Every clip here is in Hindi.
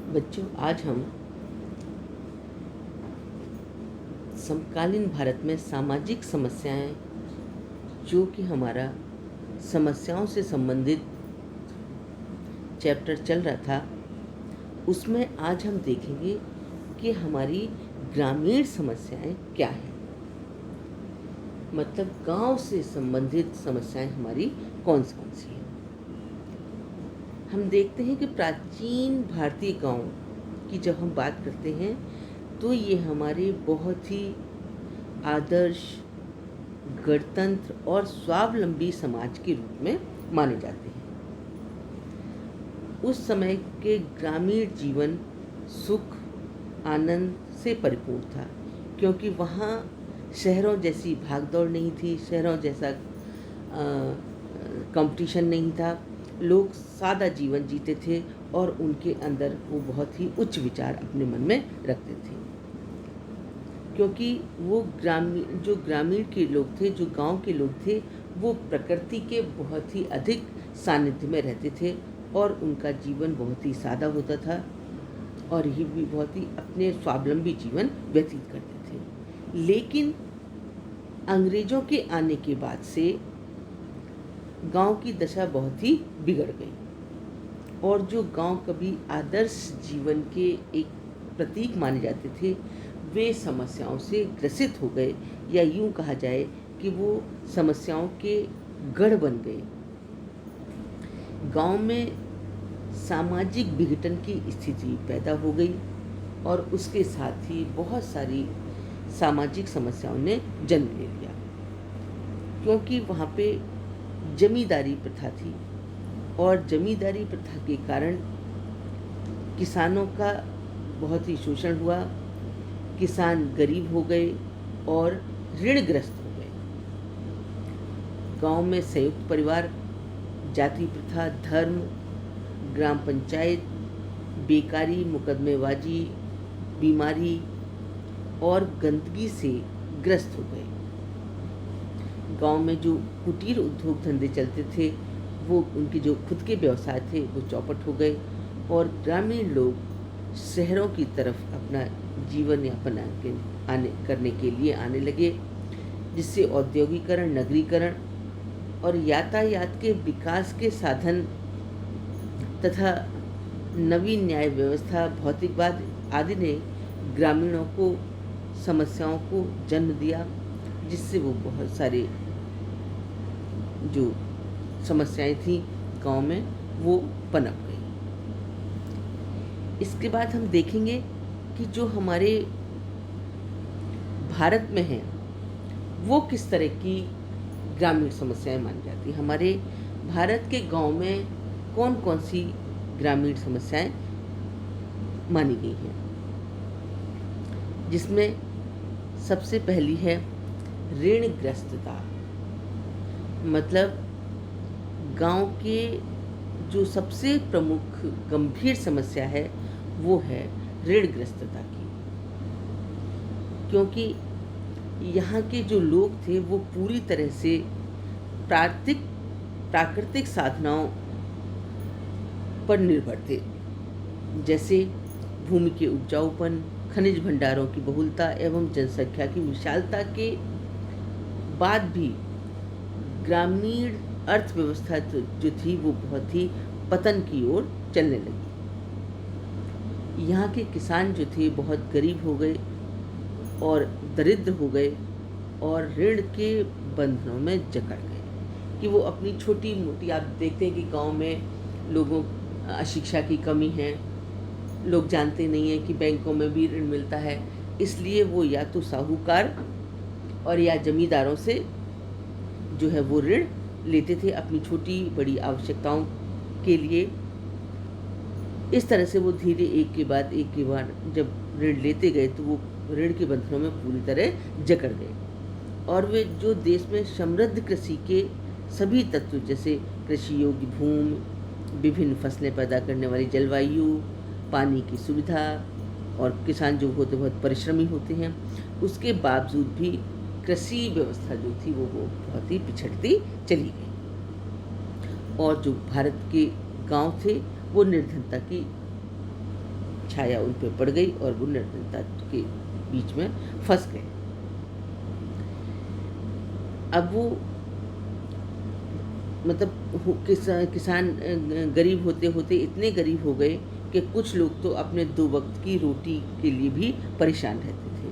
बच्चों, आज हम समकालीन भारत में सामाजिक समस्याएं, जो कि हमारा समस्याओं से संबंधित चैप्टर चल रहा था, उसमें आज हम देखेंगे कि हमारी ग्रामीण समस्याएं क्या हैं। मतलब गांव से संबंधित समस्याएं हमारी कौन कौन सी हैं। हम देखते हैं कि प्राचीन भारतीय गांव की जब हम बात करते हैं तो ये हमारे बहुत ही आदर्श, गणतंत्र और स्वावलंबी समाज के रूप में माने जाते हैं। उस समय के ग्रामीण जीवन सुख आनंद से परिपूर्ण था, क्योंकि वहाँ शहरों जैसी भागदौड़ नहीं थी, शहरों जैसा कंपटीशन नहीं था। लोग सादा जीवन जीते थे और उनके अंदर वो बहुत ही उच्च विचार अपने मन में रखते थे, क्योंकि वो ग्रामीण के लोग थे, जो गांव के लोग थे, वो प्रकृति के बहुत ही अधिक सानिध्य में रहते थे और उनका जीवन बहुत ही सादा होता था और ये भी बहुत ही अपने स्वावलंबी जीवन व्यतीत करते थे। लेकिन अंग्रेजों के आने के बाद से गांव की दशा बहुत ही बिगड़ गई और जो गांव कभी आदर्श जीवन के एक प्रतीक माने जाते थे, वे समस्याओं से ग्रसित हो गए, या यूं कहा जाए कि वो समस्याओं के गढ़ बन गए। गांव में सामाजिक विघटन की स्थिति पैदा हो गई और उसके साथ ही बहुत सारी सामाजिक समस्याओं ने जन्म ले लिया, क्योंकि वहाँ पे जमींदारी प्रथा थी और जमींदारी प्रथा के कारण किसानों का बहुत ही शोषण हुआ। किसान गरीब हो गए और ऋणग्रस्त हो गए। गांव में संयुक्त परिवार, जाति प्रथा, धर्म, ग्राम पंचायत, बेकारी, मुकदमेबाजी, बीमारी और गंदगी से ग्रस्त हो गए। गांव में जो कुटीर उद्योग धंधे चलते थे, वो उनके जो खुद के व्यवसाय थे वो चौपट हो गए और ग्रामीण लोग शहरों की तरफ अपना जीवन यापन करने के लिए आने लगे, जिससे औद्योगिकरण, नगरीकरण और यातायात के विकास के साधन तथा नवीन न्याय व्यवस्था, भौतिकवाद आदि ने ग्रामीणों को समस्याओं को जन्म दिया, जिससे वो बहुत सारे जो समस्याएं थी गांव में वो पनप गई। इसके बाद हम देखेंगे कि जो हमारे भारत में है वो किस तरह की ग्रामीण समस्याएं मानी जाती हैं। हमारे भारत के गांव में कौन कौन सी ग्रामीण समस्याएं मानी गई हैं, जिसमें सबसे पहली है ऋणग्रस्तता। मतलब गांव के जो सबसे प्रमुख गंभीर समस्या है वो है ऋणग्रस्तता की, क्योंकि यहाँ के जो लोग थे वो पूरी तरह से प्राकृतिक साधनाओं पर निर्भर थे, जैसे भूमि के उपजाऊपन, खनिज भंडारों की बहुलता एवं जनसंख्या की विशालता के बाद भी ग्रामीण अर्थव्यवस्था जो थी वो बहुत ही पतन की ओर चलने लगी। यहाँ के किसान जो थे बहुत गरीब हो गए और दरिद्र हो गए और ऋण के बंधनों में जकड़ गए कि वो अपनी छोटी मोटी, आप देखते हैं कि गांव में लोगों शिक्षा की कमी है, लोग जानते नहीं हैं कि बैंकों में भी ऋण मिलता है, इसलिए वो या तो साहूकार और या जमींदारों से जो है वो ऋण लेते थे अपनी छोटी बड़ी आवश्यकताओं के लिए। इस तरह से वो धीरे एक के बाद जब ऋण लेते गए तो वो ऋण के बंधनों में पूरी तरह जकड़ गए और वे जो देश में समृद्ध कृषि के सभी तत्व, जैसे कृषि योग्य भूमि, विभिन्न फसलें पैदा करने वाली जलवायु, पानी की सुविधा और किसान जो होते बहुत परिश्रमी होते हैं, उसके बावजूद भी कृषि व्यवस्था जो थी वो बहुत ही पिछड़ती चली गई और जो भारत के गांव थे वो निर्धनता की छाया उन पे पड़ गई और वो निर्धनता के बीच में फंस गए। अब वो मतलब किसान गरीब होते होते इतने गरीब हो गए कि कुछ लोग तो अपने 2 वक्त की रोटी के लिए भी परेशान रहते थे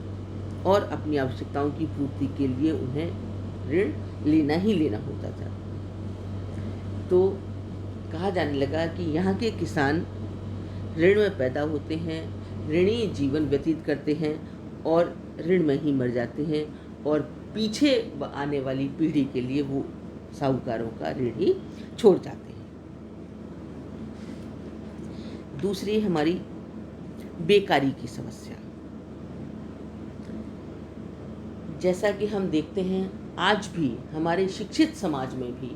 और अपनी आवश्यकताओं की पूर्ति के लिए उन्हें ऋण लेना ही लेना होता था। तो कहा जाने लगा कि यहाँ के किसान ऋण में पैदा होते हैं, ऋणी जीवन व्यतीत करते हैं और ऋण में ही मर जाते हैं और पीछे आने वाली पीढ़ी के लिए वो साहूकारों का ऋण ही छोड़ जाते हैं। दूसरी हमारी बेकारी की समस्या। जैसा कि हम देखते हैं आज भी हमारे शिक्षित समाज में भी,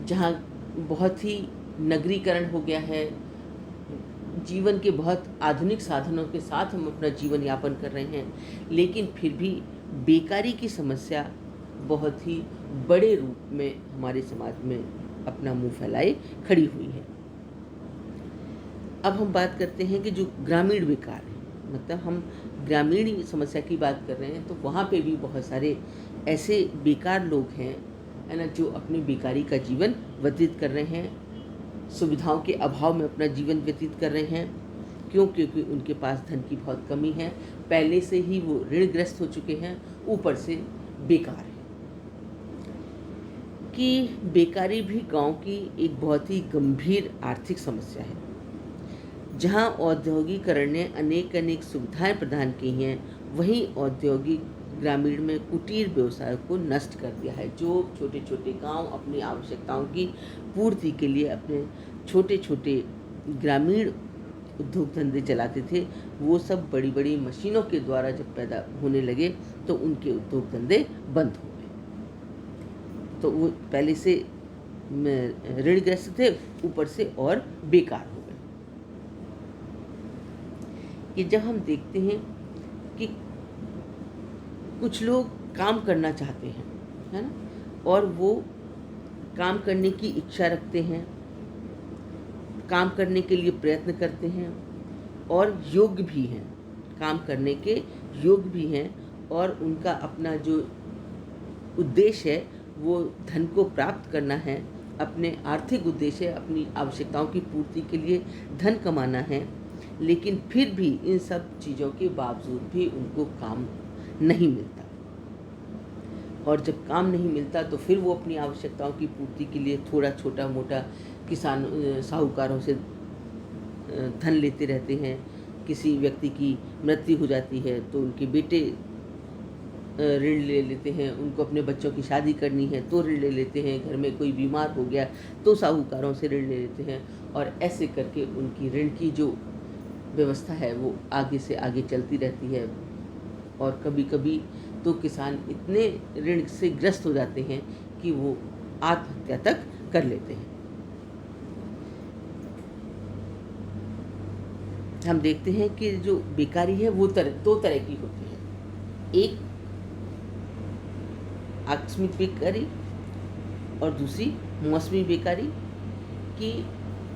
जहाँ बहुत ही नगरीकरण हो गया है, जीवन के बहुत आधुनिक साधनों के साथ हम अपना जीवन यापन कर रहे हैं, लेकिन फिर भी बेकारी की समस्या बहुत ही बड़े रूप में हमारे समाज में अपना मुंह फैलाए खड़ी हुई है। अब हम बात करते हैं कि जो ग्रामीण बेकार है, मतलब हम ग्रामीण समस्या की बात कर रहे हैं, तो वहाँ पे भी बहुत सारे ऐसे बेकार लोग हैं, है ना, जो अपनी बेकारी का जीवन व्यतीत कर रहे हैं, सुविधाओं के अभाव में अपना जीवन व्यतीत कर रहे हैं। क्यों? क्योंकि उनके पास धन की बहुत कमी है, पहले से ही वो ऋणग्रस्त हो चुके हैं, ऊपर से बेकार है। कि बेकारी भी गांव की एक बहुत ही गंभीर आर्थिक समस्या है। जहां औद्योगिकरण ने अनेक सुविधाएं प्रदान की हैं, वहीं औद्योगिक ग्रामीण में कुटीर व्यवसाय को नष्ट कर दिया है। जो छोटे छोटे गांव अपनी आवश्यकताओं की पूर्ति के लिए अपने छोटे छोटे ग्रामीण उद्योग धंधे चलाते थे, वो सब बड़ी बड़ी मशीनों के द्वारा जब पैदा होने लगे तो उनके उद्योग धंधे बंद हो गए। तो वो पहले से ऋणग्रस्त थे, ऊपर से और बेकार हो गए। कि जब हम देखते हैं कि कुछ लोग काम करना चाहते हैं, है ना, और वो काम करने की इच्छा रखते हैं, काम करने के लिए प्रयत्न करते हैं और योग्य भी हैं, काम करने के योग्य भी हैं, और उनका अपना जो उद्देश्य है वो धन को प्राप्त करना है, अपने आर्थिक उद्देश्य है, अपनी आवश्यकताओं की पूर्ति के लिए धन कमाना है, लेकिन फिर भी इन सब चीज़ों के बावजूद भी उनको काम नहीं मिलता। और जब काम नहीं मिलता तो फिर वो अपनी आवश्यकताओं की पूर्ति के लिए थोड़ा छोटा मोटा किसान साहूकारों से धन लेते रहते हैं। किसी व्यक्ति की मृत्यु हो जाती है तो उनके बेटे ऋण ले लेते हैं, उनको अपने बच्चों की शादी करनी है तो ऋण ले लेते हैं, घर में कोई बीमार हो गया तो साहूकारों से ऋण ले लेते हैं, और ऐसे करके उनकी ऋण की जो व्यवस्था है वो आगे से आगे चलती रहती है। और कभी कभी तो किसान इतने ऋण से ग्रस्त हो जाते हैं कि वो आत्महत्या तक कर लेते हैं। हम देखते हैं कि जो बेकारी है वो दो तरह की होती है, एक आकस्मिक बेकारी और दूसरी मौसमी बेकारी। कि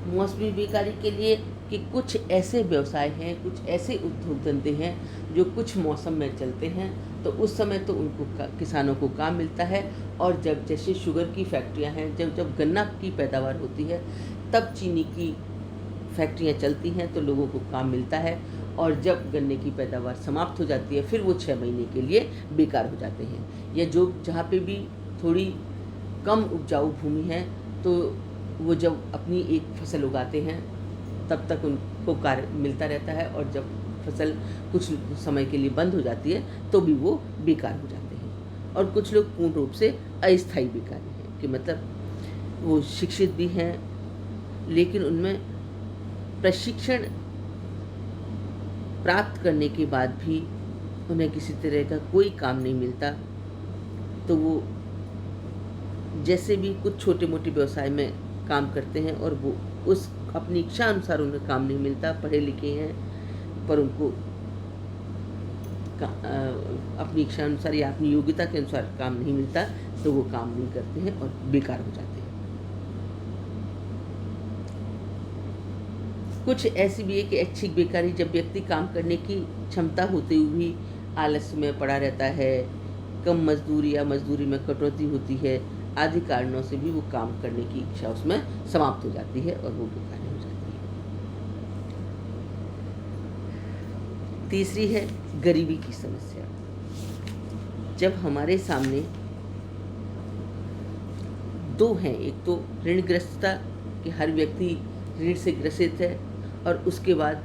मौसमी बेकारी के लिए कि कुछ ऐसे व्यवसाय हैं, कुछ ऐसे उद्योग धंधे हैं जो कुछ मौसम में चलते हैं, तो उस समय तो उनको किसानों को काम मिलता है, और जब जैसे शुगर की फैक्ट्रियां हैं, जब गन्ना की पैदावार होती है तब चीनी की फैक्ट्रियां चलती हैं तो लोगों को काम मिलता है, और जब गन्ने की पैदावार समाप्त हो जाती है फिर वो 6 महीने के लिए बेकार हो जाते हैं। या जो जहाँ पे भी थोड़ी कम उपजाऊ भूमि है तो वो जब अपनी एक फसल उगाते हैं तब तक उनको कार्य मिलता रहता है, और जब फसल कुछ समय के लिए बंद हो जाती है तो भी वो बेकार हो जाते हैं। और कुछ लोग पूर्ण रूप से अस्थायी बेकारी हैं, कि मतलब वो शिक्षित भी हैं लेकिन उनमें प्रशिक्षण प्राप्त करने के बाद भी उन्हें किसी तरह का कोई काम नहीं मिलता, तो वो जैसे भी कुछ छोटे मोटे व्यवसाय में काम करते हैं और वो उस अपनी इच्छा अनुसार उन्हें काम नहीं मिलता। पढ़े लिखे हैं पर उनको अपनी इच्छा अनुसार या अपनी योग्यता के अनुसार काम नहीं मिलता, तो वो काम नहीं करते हैं और बेकार हो जाते हैं। कुछ ऐसी भी है कि ऐच्छिक बेकारी, जब व्यक्ति काम करने की क्षमता होते हुए भी आलस्य में पड़ा रहता है, कम मजदूरी या मजदूरी में कटौती होती है, आदि कारणों से भी वो काम करने की इच्छा उसमें समाप्त हो जाती है और वो बेकारी हो जाती है। तीसरी है गरीबी की समस्या। जब हमारे सामने दो हैं, एक तो ऋणग्रस्तता कि हर व्यक्ति ऋण से ग्रसित है और उसके बाद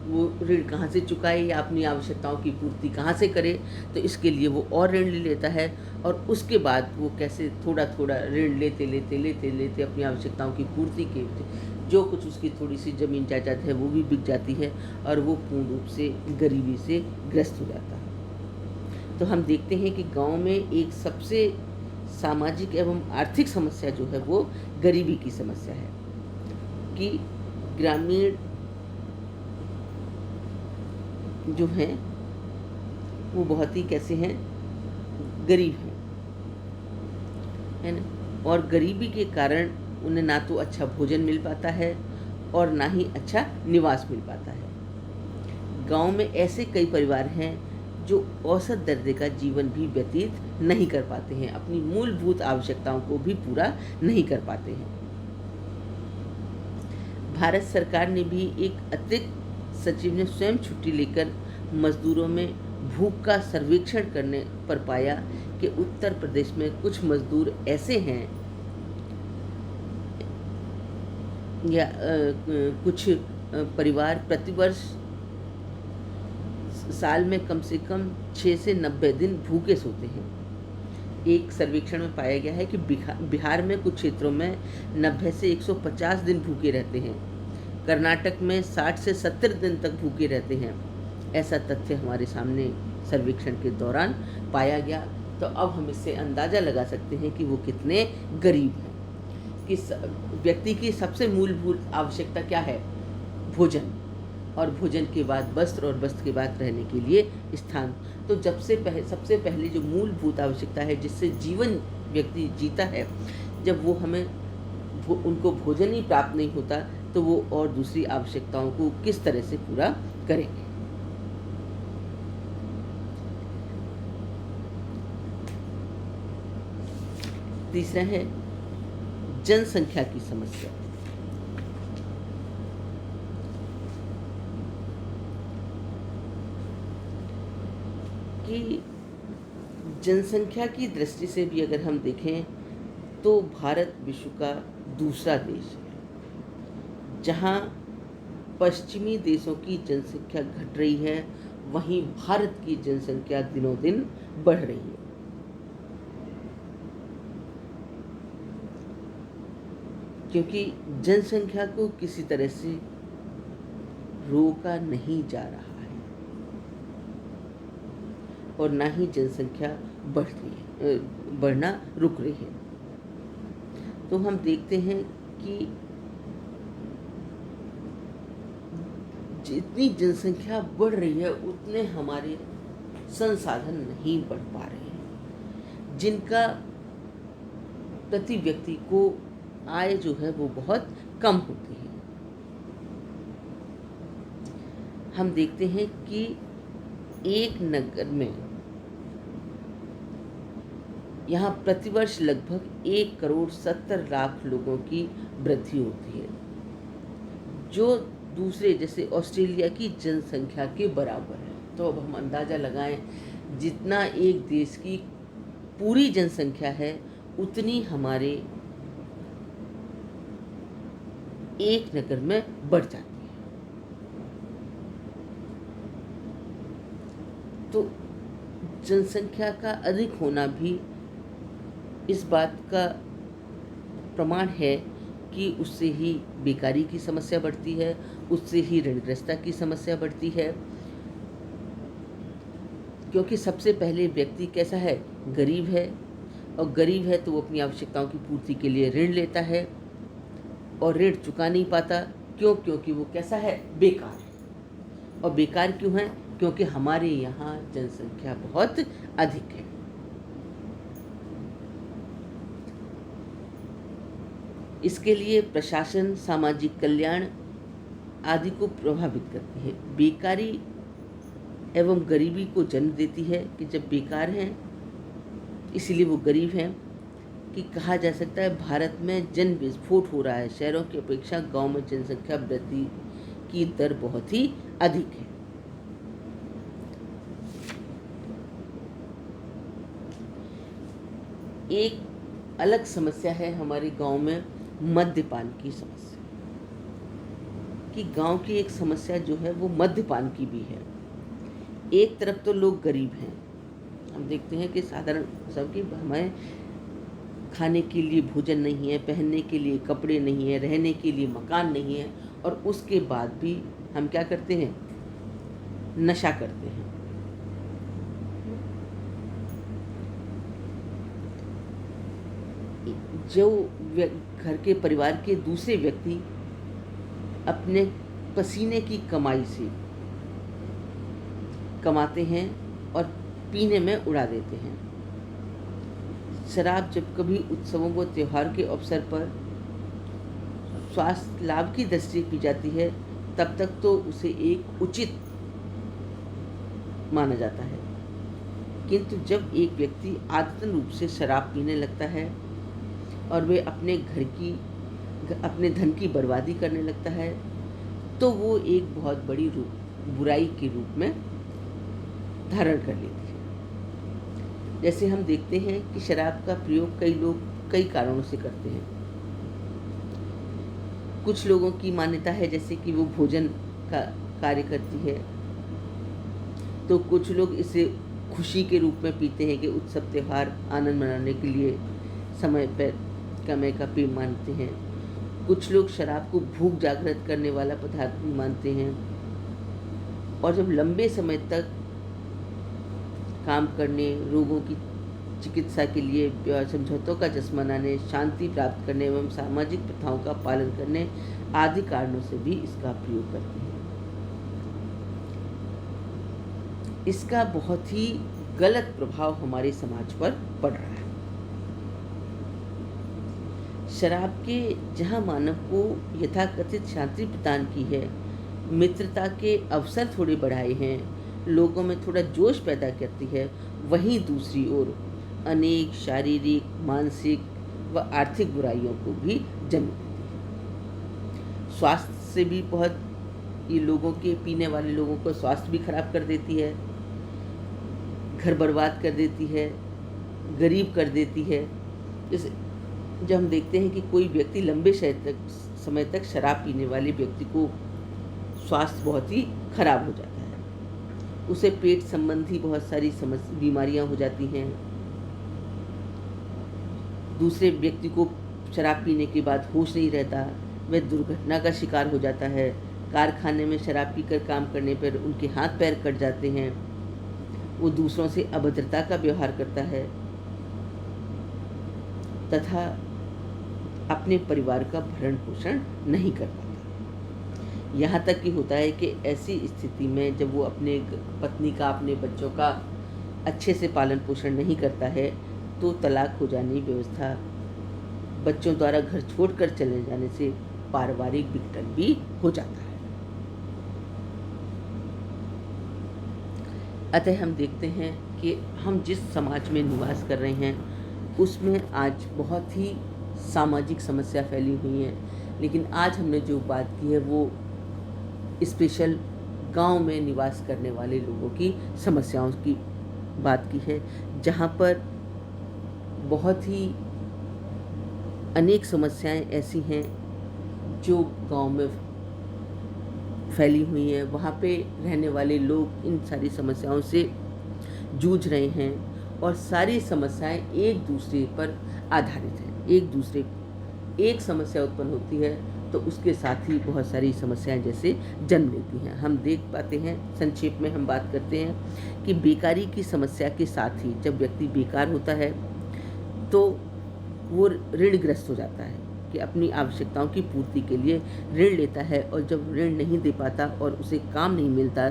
वो ऋण कहाँ से चुकाए या अपनी आवश्यकताओं की पूर्ति कहाँ से करे, तो इसके लिए वो और ऋण ले लेता है और उसके बाद वो कैसे थोड़ा थोड़ा ऋण लेते लेते लेते लेते अपनी आवश्यकताओं की पूर्ति के जो कुछ उसकी थोड़ी सी ज़मीन जायदाद है वो भी बिक जाती है और वो पूर्ण रूप से गरीबी से ग्रस्त हो जाता है। तो हम देखते हैं कि गांव में एक सबसे सामाजिक एवं आर्थिक समस्या जो है वो गरीबी की समस्या है कि ग्रामीण जो हैं वो बहुत ही कैसे हैं, गरीब हैं, है ना। और गरीबी के कारण उन्हें ना तो अच्छा भोजन मिल पाता है और ना ही अच्छा निवास मिल पाता है। गांव में ऐसे कई परिवार हैं जो औसत दर्जे का जीवन भी व्यतीत नहीं कर पाते हैं, अपनी मूलभूत आवश्यकताओं को भी पूरा नहीं कर पाते हैं। भारत सरकार ने भी एक अतिरिक्त सचिव ने स्वयं छुट्टी लेकर मजदूरों में भूख का सर्वेक्षण करने पर पाया कि उत्तर प्रदेश में कुछ मजदूर ऐसे हैं या कुछ परिवार प्रतिवर्ष साल में कम से कम 6 से 90 दिन भूखे सोते हैं। एक सर्वेक्षण में पाया गया है कि बिहार में कुछ क्षेत्रों में 90 से 150 दिन भूखे रहते हैं, कर्नाटक में 60 से 70 दिन तक भूखे रहते हैं। ऐसा तथ्य हमारे सामने सर्वेक्षण के दौरान पाया गया। तो अब हम इससे अंदाज़ा लगा सकते हैं कि वो कितने गरीब हैं। कि व्यक्ति की सबसे मूलभूत आवश्यकता क्या है? भोजन, और भोजन के बाद वस्त्र और वस्त्र के बाद रहने के लिए स्थान। तो सबसे पहले जो मूलभूत आवश्यकता है जिससे जीवन व्यक्ति जीता है, जब वो हमें उनको भोजन ही प्राप्त नहीं होता तो वो और दूसरी आवश्यकताओं को किस तरह से पूरा करेंगे। तीसरा है जनसंख्या की समस्या। कि जनसंख्या की दृष्टि से भी अगर हम देखें तो भारत विश्व का दूसरा देश है। जहां पश्चिमी देशों की जनसंख्या घट रही है, वहीं भारत की जनसंख्या दिनों दिन बढ़ रही है। क्योंकि जनसंख्या को किसी तरह से रोका नहीं जा रहा है और ना ही जनसंख्या बढ़ना रुक रही है। तो हम देखते हैं कि जितनी जनसंख्या बढ़ रही है उतने हमारे संसाधन नहीं बढ़ पा रहे हैं, जिनका प्रति व्यक्ति को आय जो है वो बहुत कम होती है। हम देखते हैं कि एक नगर में यहाँ प्रतिवर्ष लगभग 1,70,00,000 लोगों की वृद्धि होती है, जो दूसरे जैसे ऑस्ट्रेलिया की जनसंख्या के बराबर है। तो अब हम अंदाज़ा लगाएं, जितना एक देश की पूरी जनसंख्या है उतनी हमारे एक नगर में बढ़ जाती है। तो जनसंख्या का अधिक होना भी इस बात का प्रमाण है कि उससे ही बेकारी की समस्या बढ़ती है, उससे ही ऋणग्रस्तता की समस्या बढ़ती है। क्योंकि सबसे पहले व्यक्ति कैसा है? गरीब है, और गरीब है तो वो अपनी आवश्यकताओं की पूर्ति के लिए ऋण लेता है और ऋण चुका नहीं पाता। क्यों? क्योंकि वो कैसा है? बेकार है। और बेकार क्यों है? क्योंकि हमारे यहाँ जनसंख्या बहुत अधिक है। इसके लिए प्रशासन, सामाजिक कल्याण आदि को प्रभावित करती है। बेकारी एवं गरीबी को जन्म देती है कि जब बेकार हैं इसीलिए वो गरीब हैं, कि कहा जा सकता है भारत में जन विस्फोट हो रहा है। शहरों की अपेक्षा गांव में जनसंख्या वृद्धि की दर बहुत ही अधिक है। एक अलग समस्या है हमारे गांव में मद्यपान की समस्या, कि गांव की एक समस्या जो है वो मद्यपान की भी है। एक तरफ तो लोग गरीब हैं, हम देखते हैं कि साधारण सबकी हमें खाने के लिए भोजन नहीं है, पहनने के लिए कपड़े नहीं है, रहने के लिए मकान नहीं है, और उसके बाद भी हम क्या करते हैं, नशा करते हैं। जो घर के परिवार के दूसरे व्यक्ति अपने पसीने की कमाई से कमाते हैं और पीने में उड़ा देते हैं। शराब जब कभी उत्सवों व त्योहार के अवसर पर स्वास्थ्य लाभ की दृष्टि पी जाती है, तब तक तो उसे एक उचित माना जाता है, किंतु जब एक व्यक्ति आदतन रूप से शराब पीने लगता है और वे अपने धन की बर्बादी करने लगता है, तो वो एक बहुत बड़ी बुराई के रूप में धारण कर लेती है। जैसे हम देखते हैं कि शराब का प्रयोग कई लोग कई कारणों से करते हैं। कुछ लोगों की मान्यता है जैसे कि वो भोजन का कार्य करती है, तो कुछ लोग इसे खुशी के रूप में पीते हैं कि उत्सव त्यौहार आनंद मनाने के लिए समय का पेय मानते हैं। कुछ लोग शराब को भूख जागृत करने वाला पदार्थ भी मानते हैं, और जब लंबे समय तक काम करने, रोगों की चिकित्सा के लिए समझौतों का जश्न मनाने, शांति प्राप्त करने एवं सामाजिक प्रथाओं का पालन करने आदि कारणों से भी इसका प्रयोग करते हैं। इसका बहुत ही गलत प्रभाव हमारे समाज पर पड़ रहा है। शराब के जहाँ मानव को यथाकथित शांति प्रदान की है, मित्रता के अवसर थोड़े बढ़ाए हैं, लोगों में थोड़ा जोश पैदा करती है, वहीं दूसरी ओर अनेक शारीरिक, मानसिक व आर्थिक बुराइयों को भी जन्म देती है। स्वास्थ्य से भी बहुत, ये लोगों के पीने वाले लोगों को स्वास्थ्य भी खराब कर देती है, घर बर्बाद कर देती है, गरीब कर देती है। जैसे जब हम देखते हैं कि कोई व्यक्ति लंबे समय तक शराब पीने वाले व्यक्ति को स्वास्थ्य बहुत ही खराब हो जाता है, उसे पेट संबंधी बहुत सारी बीमारियां हो जाती हैं। दूसरे व्यक्ति को शराब पीने के बाद होश नहीं रहता, वह दुर्घटना का शिकार हो जाता है। कारखाने में शराब पीकर काम करने पर उनके हाथ पैर कट जाते हैं, वो दूसरों से अभद्रता का व्यवहार करता है तथा अपने परिवार का भरण पोषण नहीं कर पाता। यहाँ तक कि होता है कि ऐसी स्थिति में जब वो अपने पत्नी का, अपने बच्चों का अच्छे से पालन पोषण नहीं करता है, तो तलाक हो जाने व्यवस्था, बच्चों द्वारा घर छोड़कर चले जाने से पारिवारिक विघटन भी हो जाता है। अतः हम देखते हैं कि हम जिस समाज में निवास कर रहे हैं उसमें आज बहुत ही सामाजिक समस्या फैली हुई है, लेकिन आज हमने जो बात की है वो स्पेशल गांव में निवास करने वाले लोगों की समस्याओं की बात की है, जहां पर बहुत ही अनेक समस्याएं ऐसी हैं जो गांव में फैली हुई हैं। वहाँ पे रहने वाले लोग इन सारी समस्याओं से जूझ रहे हैं और सारी समस्याएं एक दूसरे पर आधारित हैं। एक समस्या उत्पन्न होती है तो उसके साथ ही बहुत सारी समस्याएं जैसे जन्म लेती हैं। हम देख पाते हैं, संक्षेप में हम बात करते हैं कि बेकारी की समस्या के साथ ही जब व्यक्ति बेकार होता है तो वो ऋणग्रस्त हो जाता है कि अपनी आवश्यकताओं की पूर्ति के लिए ऋण लेता है, और जब ऋण नहीं दे पाता और उसे काम नहीं मिलता,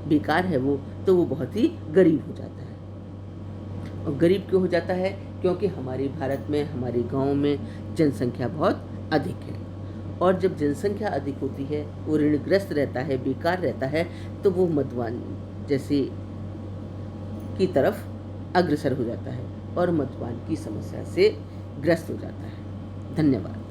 बेकार है वो, तो वो बहुत ही गरीब हो जाता है। और गरीब क्यों हो जाता है? क्योंकि हमारे भारत में, हमारे गाँव में जनसंख्या बहुत अधिक है और जब जनसंख्या अधिक होती है, वो ऋणग्रस्त रहता है, बेकार रहता है, तो वो मद्यपान जैसे की तरफ अग्रसर हो जाता है और मद्यपान की समस्या से ग्रस्त हो जाता है। धन्यवाद।